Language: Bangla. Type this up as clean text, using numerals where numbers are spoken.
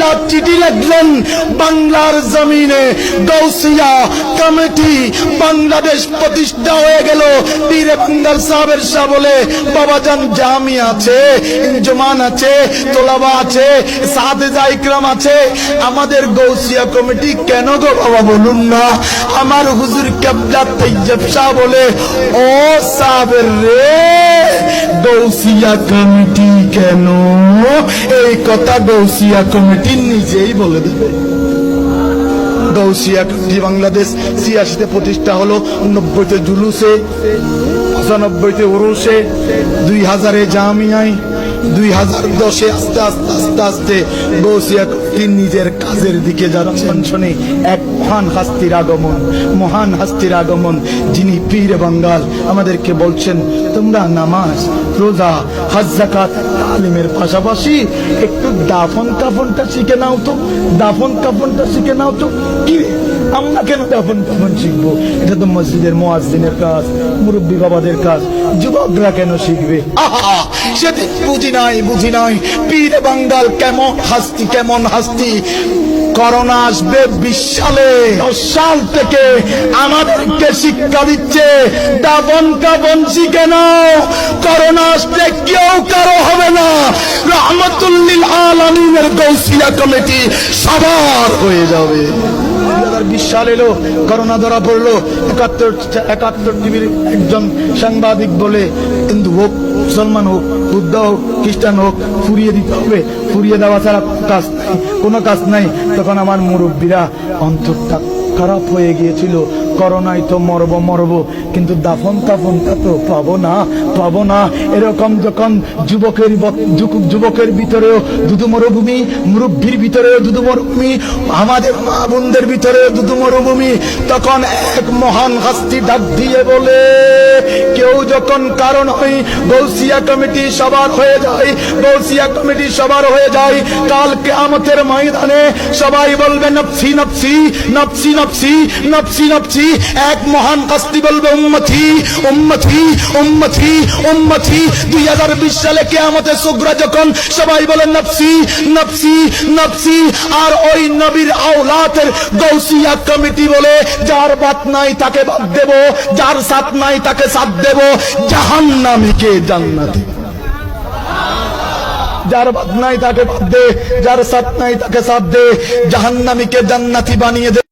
আল্লাহ চিঠি লিখলেন বাংলার জমিনে গাউসিয়া কমিটি বাংলাদেশ প্রতিষ্ঠা হয়ে গেল। পীরে বাঙ্গাল সাহেবের শাহ বলে বাবাজান জামি আছে, ইনজুমান আছে, তোলাবা আছে, সাদেজা ইকরাম আছে, আমাদের গাউসিয়া কমিটি কেন গো বাবা বলুন না? আমার হুজুর কেবলা তৈয়ব শাহ বলে, ও সাহেবের রে গাউসিয়া কমিটি কেন? এই কথা গাউসিয়া কমিটি নিজেই বলে দেবে। গাউসিয়া কমিটি বাংলাদেশ ৮৬-তে প্রতিষ্ঠা হলো, ৯০-তে জুলুসে, ৯৫-তে উরুসে, ২০০০-এ জামিয়ায়, ২০১০-এ আস্তে আস্তে আস্তে আস্তে গাউসিয়া কমিটি নিজের কাজের দিকে যাচ্ছেন। শুনে এক মহান হাস্তির আগমন, মহান হাস্তির আগমন, যিনি পীরে বাঙ্গাল আমাদেরকে বলছেন তোমরা নামাজ, রোজা, হজ, যাকাত, তালিমের পাশাপাশি একটু দাফন কাফনটা শিখে নাও তো, দাফন কাফনটা শিখে নাও তো। কি আমরা কেন দাফন কাফন শিখবো? এটা তো মসজিদের মুয়াজ্জিনের কাজ, মুরব্বী বাবাদের কাজ, যুবকরা কেন শিখবে? আহা, সেদিন বুঝি নাই পীরে বাঙ্গাল কেমন হাস্তি, কেমন হাস্তি। করোনা আসবে ২০ সালে, ১০ সাল থেকে আমাদেরকে শিক্ষা দিচ্ছে দাফন কাফন শিখে নাও, করোনা আসলে কেউ কারো হবে না। রাহমাতুল লিল আলামিনের গাউসিয়া কমিটি সবার হয়ে যাবে। ২০২০ সাল এলো, করোনা ধরা পড়লো। ৭১ টিভির একজন সাংবাদিক বলে হিন্দু হোক, মুসলমান হোক, বুদ্ধ হোক, খ্রিস্টান হোক, ফুরিয়ে দিতে হবে, ফুরিয়ে দেওয়া ছাড়া কাজ নাই, কোনো কাজ নাই। তখন আমার মুরব্বীরা অন্তরটা খারাপ হয়ে গিয়েছিল, করোনায় তো মরব, কিন্তু দাফন কাফনটা তো পাবো না। এরকম যখন যুবকের ভিতরেও দুধু মরুভূমি, মুরব্বীর ভিতরেও দুধু মরুভূমি, আমাদের মা বোনদের ভিতরেও দুধু মরুভূমি, তখন এক মহান হাস্তি ডাক দিয়ে বলে, কেউ যখন কারণ হয় গাউসিয়া কমিটি সবার হয়ে যায়, গাউসিয়া কমিটি সবার হয়ে যায়, কাল কিয়ামতের ময়দানে সবাই বলবে নফসি নফসি নফসি নফসি নফসি নফসি। এক মহান কাস্তি বলবে উম্মতি উম্মতি উম্মতি উম্মতি। ২০২০ সালে কিয়ামতের সুগরা যখন সবাই বলে নফসি নফসি নফসি, আর ওই নবীর আওলাদের গাউসিয়া কমিটি বলে যার বাত নাই তাকে বাদ দেব, যার সাথ নাই তাকে সাথ দেব, জাহান্নামীকে জান্নাতি। যার বাত নাই তাকে বাদ দে, যার সাথ নাই তাকে সাথ দে, জাহান্নামীকে জান্নাতি বানিয়ে দে।